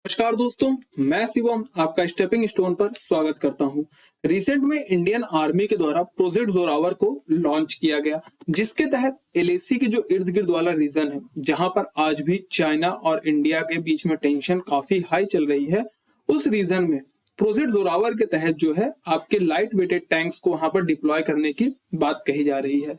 नमस्कार दोस्तों, मैं शिवम आपका स्टेपिंग स्टोन पर स्वागत करता हूं। रिसेंट में इंडियन आर्मी के द्वारा प्रोजेक्ट जोरावर को लॉन्च किया गया, जिसके तहत एलएसी के जो इर्द गिर्द वाला रीजन है, जहां पर आज भी चाइना और इंडिया के बीच में टेंशन काफी हाई चल रही है, उस रीजन में प्रोजेक्ट जोरावर के तहत जो है आपके लाइट वेटेड टैंक्स को वहां पर डिप्लॉय करने की बात कही जा रही है।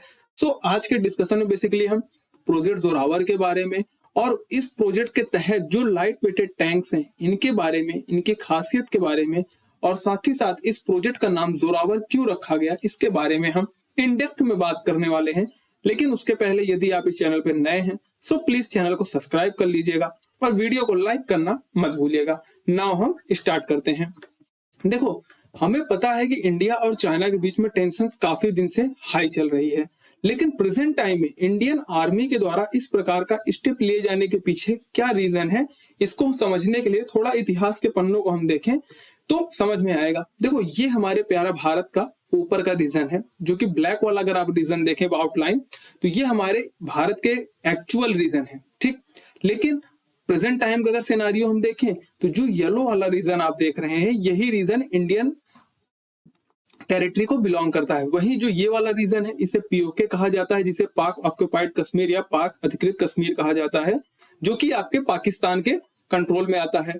आज के डिस्कशन में बेसिकली हम प्रोजेक्ट जोरावर के बारे में और इस प्रोजेक्ट के तहत जो लाइट वेटेड टैंक्स हैं इनके बारे में, इनकी खासियत के बारे में और साथ ही साथ इस प्रोजेक्ट का नाम जोरावर क्यों रखा गया, इसके बारे में हम इन डेप्थ में बात करने वाले हैं। लेकिन उसके पहले यदि आप इस चैनल पर नए हैं तो प्लीज चैनल को सब्सक्राइब कर लीजिएगा और वीडियो को लाइक करना मत भूलिएगा। नाउ हम स्टार्ट करते हैं। देखो, हमें पता है कि इंडिया और चाइना के बीच में टेंशन काफी दिन से हाई चल रही है, लेकिन प्रेजेंट टाइम में इंडियन आर्मी के द्वारा इस प्रकार का स्टेप लिए जाने के पीछे क्या रीजन है, इसको समझने के लिए थोड़ा इतिहास के पन्नों को हम देखें तो समझ में आएगा। देखो, ये हमारे प्यारा भारत का ऊपर का रीजन है, जो कि ब्लैक वाला अगर आप रीजन देखें आउटलाइन, तो ये हमारे भारत के एक्चुअल रीजन है, ठीक। लेकिन प्रेजेंट टाइम का अगर सिनेरियो हम देखें तो जो येलो वाला रीजन आप देख रहे हैं, यही रीजन इंडियन टेरिटरी को बिलोंग करता है। वही जो ये वाला रीजन है, इसे पीओके कहा जाता है, जिसे पाक ऑक्युपाइड कश्मीर या पाक अधिकृत कश्मीर कहा जाता है, जो कि आपके पाकिस्तान के कंट्रोल में आता है।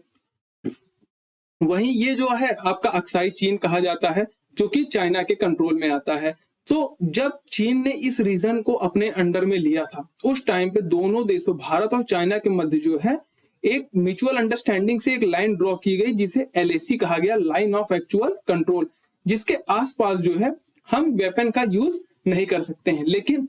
वहीं ये जो है आपका अक्साई चीन कहा जाता है, जो कि चाइना के कंट्रोल में आता है। तो जब चीन ने इस रीजन को अपने अंडर में लिया था, उस टाइम पे दोनों देशों भारत और चाइना के मध्य जो है एक म्यूचुअल अंडरस्टैंडिंग से एक लाइन ड्रॉ की गई, जिसे एलएसी कहा गया, लाइन ऑफ एक्चुअल कंट्रोल, जिसके आसपास जो है हम वेपन का यूज नहीं कर सकते हैं। लेकिन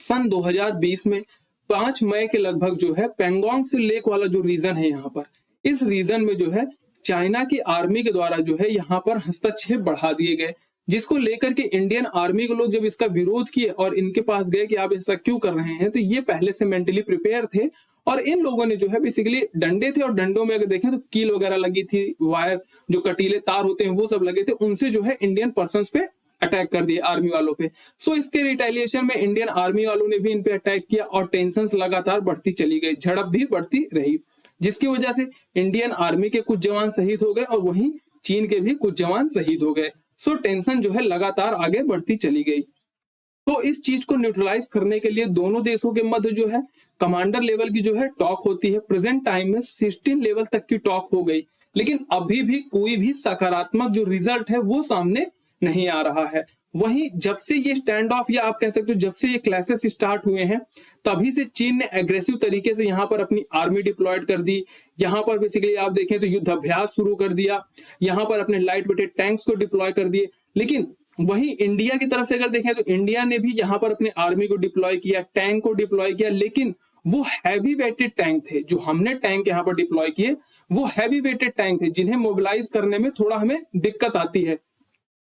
सन 2020 में 5 मई के लगभग जो है पेंगोंग से लेक वाला जो रीजन है, यहाँ पर इस रीजन में जो है चाइना की आर्मी के द्वारा जो है यहाँ पर हस्तक्षेप बढ़ा दिए गए, जिसको लेकर के इंडियन आर्मी के लोग जब इसका विरोध किए और इनके पास गए कि आप ऐसा क्यों कर रहे हैं, तो ये पहले से मेंटली प्रिपेयर थे और इन लोगों ने जो है बेसिकली डंडे थे और डंडों में अगर देखें तो कील वगैरह लगी थी, वायर जो कटीले तार होते हैं वो सब लगे थे, उनसे जो है इंडियन पर्सन्स पे अटैक कर दिए, आर्मी वालों पे। इसके रिटेलिएशन में इंडियन आर्मी वालों ने भी इन पे अटैक किया और टेंशन लगातार बढ़ती चली गई, झड़प भी बढ़ती रही, जिसकी वजह से इंडियन आर्मी के कुछ जवान शहीद हो गए और वहीं चीन के भी कुछ जवान शहीद हो गए। टेंशन जो है लगातार आगे बढ़ती चली गई। तो इस चीज को न्यूट्रलाइज करने के लिए दोनों देशों के मध्य जो है कमांडर लेवल की जो है टॉक होती है। प्रेजेंट टाइम में 16 लेवल तक की टॉक हो गई, लेकिन अभी भी कोई भी सकारात्मक जो रिजल्ट है वो सामने नहीं आ रहा है। वहीं जब से ये स्टैंड ऑफ या आप कह सकते हो जब से ये क्लैशेस स्टार्ट हुए हैं, तभी से चीन ने एग्रेसिव तरीके से यहाँ पर अपनी आर्मी डिप्लॉयड कर दी। यहाँ पर बेसिकली आप देखें तो युद्धाभ्यास शुरू कर दिया, यहाँ पर अपने लाइट वेटेड टैंक्स को डिप्लॉय कर दिए। लेकिन वहीं इंडिया की तरफ से अगर देखें तो इंडिया ने भी यहाँ पर अपने आर्मी को डिप्लॉय किया, टैंक को डिप्लॉय किया, लेकिन वो हैवी वेटेड टैंक थे। जो हमने टैंक यहाँ पर डिप्लॉय किए वो हैवी वेटेड टैंक थे, जिन्हें मोबिलाइज करने में थोड़ा हमें दिक्कत आती है,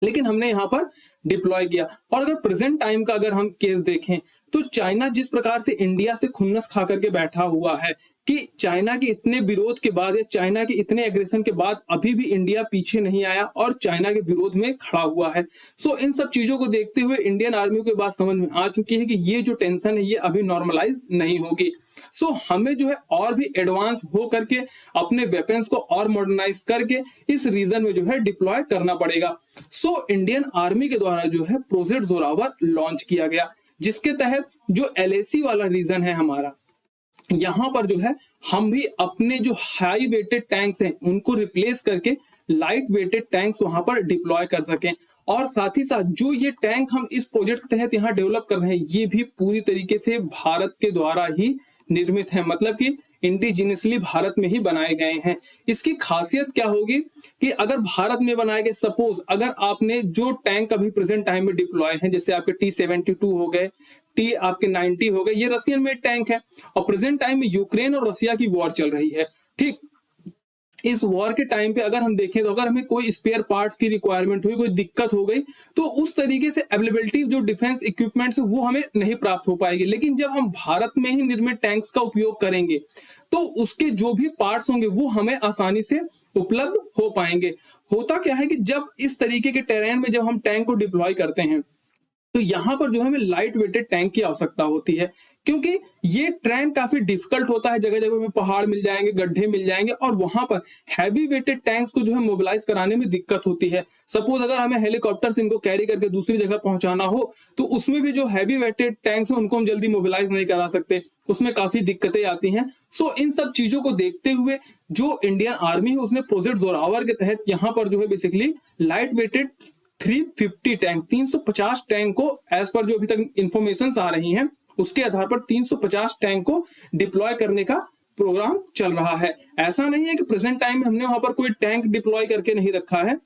लेकिन हमने यहाँ पर डिप्लॉय किया। और अगर प्रेजेंट टाइम का अगर हम केस देखें तो चाइना जिस प्रकार से इंडिया से खुन्नस खा करके बैठा हुआ है कि चाइना के इतने विरोध के बाद या चाइना के इतने एग्रेशन के बाद अभी भी इंडिया पीछे नहीं आया और चाइना के विरोध में खड़ा हुआ है। इन सब चीजों को देखते हुए इंडियन आर्मी को बात समझ में आ चुकी है कि ये जो टेंशन है ये अभी नॉर्मलाइज नहीं होगी। हमें जो है और भी एडवांस हो करके अपने वेपन्स को और मॉडर्नाइज करके इस रीजन में जो है डिप्लॉय करना पड़ेगा। इंडियन आर्मी के द्वारा जो है प्रोजेक्ट जोरावर लॉन्च किया गया, जिसके तहत जो एलएसी वाला रीजन है हमारा, यहाँ पर जो है हम भी अपने जो हाई वेटेड टैंक्स हैं उनको रिप्लेस करके लाइट वेटेड टैंक्स वहां पर डिप्लॉय कर सकें। और साथ ही साथ जो ये टैंक हम इस प्रोजेक्ट के तहत यहाँ डेवलप कर रहे हैं, ये भी पूरी तरीके से भारत के द्वारा ही निर्मित है, मतलब कि इंडिजिनियसली भारत में ही बनाए गए हैं। इसकी खासियत क्या होगी कि अगर भारत में बनाए गए, सपोज अगर आपने जो टैंक अभी प्रेजेंट टाइम में डिप्लॉय हैं, जैसे आपके T-72 हो गए, टी आपके 90 हो गए, ये रशियन मेड टैंक है और प्रेजेंट टाइम में यूक्रेन और रशिया की वॉर चल रही है, ठीक। इस वॉर के टाइम पे अगर हम देखें तो अगर हमें कोई स्पेयर पार्ट्स की रिक्वायरमेंट हुई, कोई दिक्कत हो गई, तो उस तरीके से अवेलेबिलिटी जो डिफेंस इक्विपमेंट्स है वो हमें नहीं प्राप्त हो पाएगी। लेकिन जब हम भारत में ही निर्मित टैंक्स का उपयोग करेंगे तो उसके जो भी पार्ट्स होंगे वो हमें आसानी से उपलब्ध हो पाएंगे। होता क्या है कि जब इस तरीके के टेरेन में जब हम टैंक को डिप्लॉय करते हैं तो यहाँ पर जो हमें लाइट वेटेड टैंक की आवश्यकता होती है। क्योंकि ये ट्रेंड काफी डिफिकल्ट होता है, जगह जगह में पहाड़ मिल जाएंगे, गड्ढे मिल जाएंगे और वहां पर हैवी वेटेड टैंक्स को जो है मोबिलाइज कराने में दिक्कत होती है। सपोज अगर हमें हेलीकॉप्टर से इनको कैरी करके दूसरी जगह पहुंचाना हो तो उसमें भी जो हैवी वेटेड टैंक्स हैं उनको हम जल्दी मोबिलाइज नहीं करा सकते, उसमें काफी दिक्कतें आती हैं। सो इन सब चीजों को देखते हुए जो इंडियन आर्मी है उसने प्रोजेक्ट जोरावर के तहत यहाँ पर जो है basically light weighted 350 tank 350 tank को एज पर जो अभी तक इंफॉर्मेशन आ रही हैं उसके आधार पर 350 टैंक को डिप्लॉय करने का प्रोग्राम चल रहा है। ऐसा नहीं है कि प्रेजेंट टाइम में हमने वहां पर कोई टैंक डिप्लॉय करके नहीं रखा है।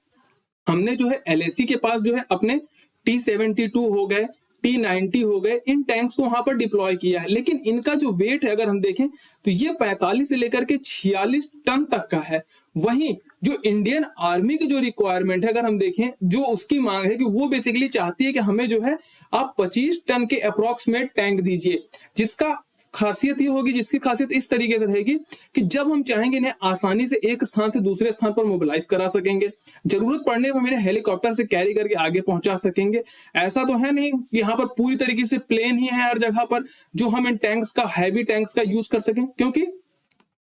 हमने जो है एलएसी के पास जो है अपने T-72 हो गए, T-90 हो गए, इन टैंक्स को वहां पर डिप्लॉय किया है। लेकिन इनका जो वेट है अगर हम देखें तो ये 45 से लेकर के 46 टन तक का है। वहीं जो इंडियन आर्मी की जो रिक्वायरमेंट है अगर हम देखें, जो उसकी मांग है कि वो बेसिकली चाहती है कि हमें जो है आप 25 टन के अप्रोक्सीमेट टैंक दीजिए, जिसका खासियत ये होगी, जिसकी खासियत इस तरीके से रहेगी कि जब हम चाहेंगे इन्हें आसानी से एक स्थान से दूसरे स्थान पर मोबिलाइज करा सकेंगे, जरूरत पड़ने पर हम इन्हें हेलीकॉप्टर से कैरी करके आगे पहुंचा सकेंगे। ऐसा तो है नहीं कि यहाँ पर पूरी तरीके से प्लेन ही है हर जगह पर जो हम इन टैंक्स का, हैवी टैंक्स का यूज कर सकें, क्योंकि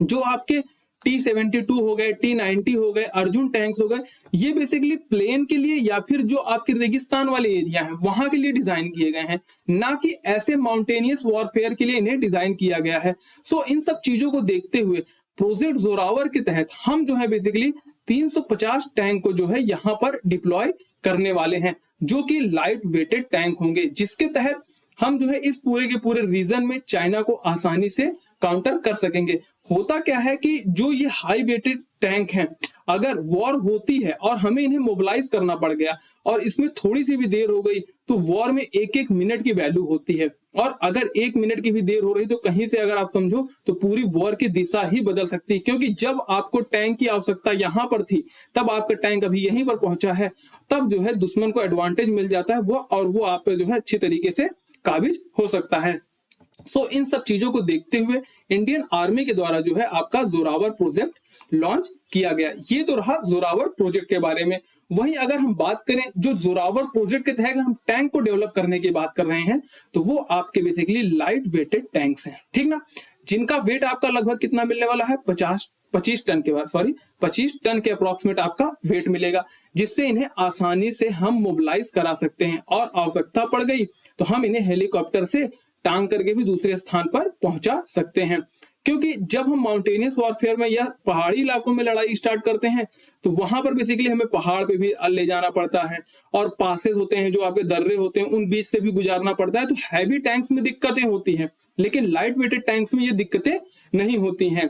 जो आपके T-72 हो गए, T-90 हो गए, अर्जुन टैंक्स हो गए, ये बेसिकली प्लेन के लिए या फिर जो आपके रेगिस्तान वाले एरिया हैं वहां के लिए डिजाइन किए गए हैं, ना कि ऐसे माउंटेनियस वॉरफेयर के लिए इन्हें डिजाइन किया गया है। सो इन सब चीजों को देखते हुए प्रोजेक्ट जोरावर के तहत हम जो है बेसिकली 350 टैंक को जो है यहाँ पर डिप्लॉय करने वाले हैं, जो कि लाइट वेटेड टैंक होंगे, जिसके तहत हम जो है इस पूरे के पूरे रीजन में चाइना को आसानी से काउंटर कर सकेंगे। होता क्या है कि जो ये हाई वेटेड टैंक हैं, अगर वॉर होती है और हमें इन्हें मोबिलाइज करना पड़ गया और इसमें थोड़ी सी भी देर हो गई तो वॉर में एक एक मिनट की वैल्यू होती है, और अगर 1 मिनट की भी देर हो रही तो कहीं से अगर आप समझो तो पूरी वॉर की दिशा ही बदल सकती है। क्योंकि जब आपको टैंक की आवश्यकता यहाँ पर थी तब आपका टैंक अभी यहीं पर पहुंचा है, तब जो है दुश्मन को एडवांटेज मिल जाता है वो आप पे जो है अच्छी तरीके से काबिज हो सकता है। सो इन सब चीजों को देखते हुए इंडियन आर्मी के द्वारा जो है आपका जोरावर प्रोजेक्ट लॉन्च किया गया। ये तो रहा जोरावर प्रोजेक्ट के बारे में। वहीं अगर हम बात करें जो जोरावर प्रोजेक्ट के तहत हम टैंक को डेवलप करने की बात कर रहे हैं तो वो आपके बेसिकली लाइट वेटेड टैंक्स हैं, ठीक ना, जिनका वेट आपका लगभग कितना मिलने वाला है 25 टन के अप्रोक्सीमेट आपका वेट मिलेगा, जिससे इन्हें आसानी से हम मोबिलाइज करा सकते हैं और आवश्यकता पड़ गई तो हम इन्हें हेलीकॉप्टर से टांग करके भी दूसरे स्थान पर पहुंचा सकते हैं। क्योंकि जब हम माउंटेनियस वॉरफेयर में या पहाड़ी इलाकों में लड़ाई स्टार्ट करते हैं तो वहां पर बेसिकली हमें पहाड़ पे भी ले जाना पड़ता है और पासेस होते हैं, जो आपके दर्रे होते हैं उन बीच से भी गुजारना पड़ता है। तो हैवी टैंक्स में दिक्कतें होती हैं, लेकिन लाइट वेटेड टैंक्स में ये दिक्कतें नहीं होती हैं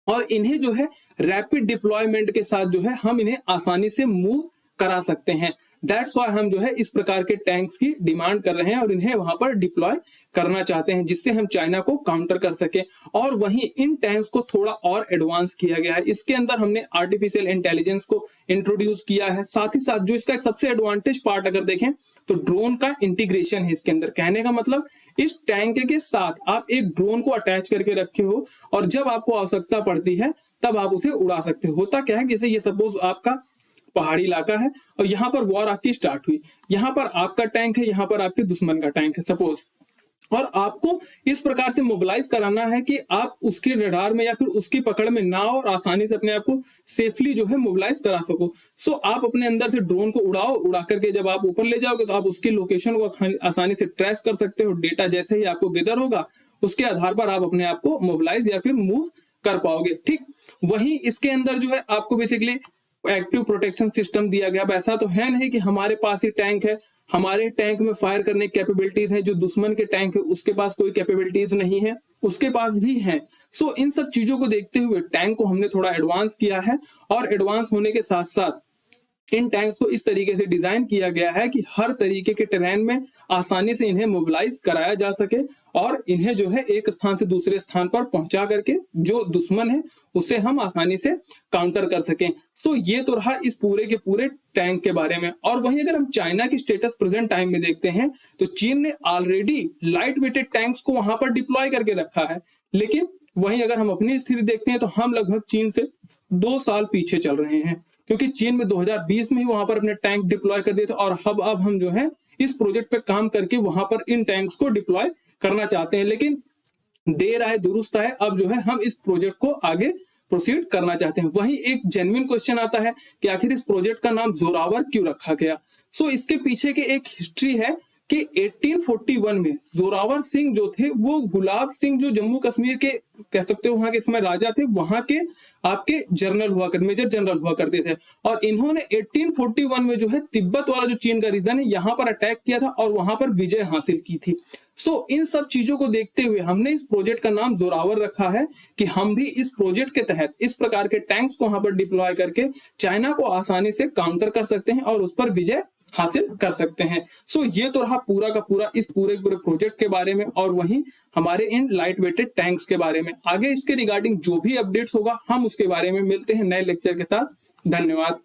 और इन्हें जो है रैपिड डिप्लॉयमेंट के साथ जो है हम इन्हें आसानी से मूव करा सकते हैं। दैट्स व्हाई हम जो है इस प्रकार के टैंक्स की डिमांड कर रहे हैं और इन्हें वहां पर डिप्लॉय करना चाहते हैं, जिससे हम चाइना को काउंटर कर सके। और वहीं इन टैंक्स को थोड़ा और एडवांस किया गया है, इसके अंदर हमने आर्टिफिशियल इंटेलिजेंस को इंट्रोड्यूस किया है। साथ ही साथ जो इसका एक सबसे एडवांटेज पार्ट अगर देखें तो ड्रोन का इंटीग्रेशन है इसके अंदर। कहने का मतलब इस टैंक के साथ आप एक ड्रोन को अटैच करके रखे हो और जब आपको आवश्यकता पड़ती है तब आप उसे उड़ा सकते हो। होता क्या है, जैसे ये सपोज आपका पहाड़ी इलाका है और यहाँ पर वॉर आपकी स्टार्ट हुई, यहाँ पर आपका टैंक है, यहाँ पर आपके दुश्मन का टैंक है सपोज, और आपको इस प्रकार से मोबिलाइज कराना है कि आप उसके रडार में या फिर उसकी पकड़ में ना हो और आसानी से अपने आप को सेफली जो है मोबिलाइज करा सको। सो आप अपने अंदर से ड्रोन को उड़ाओ, उड़ा करके जब आप ऊपर ले जाओगे तो आप उसकी लोकेशन को आसानी से ट्रेस कर सकते हो। डेटा जैसे ही आपको गैदर होगा उसके आधार पर आप अपने आप को मोबिलाइज या फिर मूव कर पाओगे, ठीक। वहीं इसके अंदर जो है आपको बेसिकली एक्टिव प्रोटेक्शन सिस्टम दिया गया। ऐसा तो है नहीं कि हमारे पास ही टैंक है, हमारे टैंक में फायर करने की कैपेबिलिटीज है, जो दुश्मन के टैंक है उसके पास कोई कैपेबिलिटीज नहीं है, उसके पास भी है। सो इन सब चीजों को देखते हुए टैंक को हमने थोड़ा एडवांस किया है और एडवांस होने के साथ साथ इन टैंक्स को इस तरीके से डिजाइन किया गया है कि हर तरीके के टेरेन में आसानी से इन्हें मोबिलाइज कराया जा सके और इन्हें जो है एक स्थान से दूसरे स्थान पर पहुंचा करके जो दुश्मन है उसे हम आसानी से काउंटर कर सकें। तो ये तो रहा इस पूरे के पूरे टैंक के बारे में। और वहीं अगर हम चाइना की स्टेटस प्रेजेंट टाइम में देखते हैं तो चीन ने ऑलरेडी लाइट वेटेड टैंक्स को वहां पर डिप्लॉय करके रखा है, लेकिन वहीं अगर हम अपनी स्थिति देखते हैं तो हम लगभग चीन से 2 साल पीछे चल रहे हैं, क्योंकि चीन में 2020 में ही वहां पर अपने टैंक डिप्लॉय कर दिए थे और अब हम जो है इस प्रोजेक्ट पे काम करके वहां पर इन टैंक्स को डिप्लॉय करना चाहते हैं, लेकिन देर आए दुरुस्त आए, अब जो है हम इस प्रोजेक्ट को आगे प्रोसीड करना चाहते हैं। वहीं एक जेन्युइन क्वेश्चन आता है कि आखिर इस प्रोजेक्ट का नाम जोरावर क्यों रखा गया। सो इसके पीछे के एक हिस्ट्री है कि 1841 में जोरावर सिंह जो थे वो गुलाब सिंह जो जम्मू कश्मीर के कह सकते हो वहां के समय राजा थे, वहां के आपके जनरल हुआ करते, मेजर जनरल हुआ करते थे। और इन्होंने 1841 में जो है तिब्बत वाला जो चीन का रीजन है यहाँ पर अटैक किया था और वहां पर विजय हासिल की थी। सो इन सब चीजों को देखते हुए हमने इस प्रोजेक्ट का नाम जोरावर रखा है कि हम भी इस प्रोजेक्ट के तहत इस प्रकार के टैंक्स को वहां पर डिप्लॉय करके चाइना को आसानी से काउंटर कर सकते हैं और उस पर विजय हासिल कर सकते हैं। सो ये तो रहा पूरा का पूरा इस पूरे प्रोजेक्ट के बारे में और वहीं हमारे इन लाइट वेटेड टैंक्स के बारे में। आगे इसके रिगार्डिंग जो भी अपडेट्स होगा हम उसके बारे में मिलते हैं नए लेक्चर के साथ। धन्यवाद।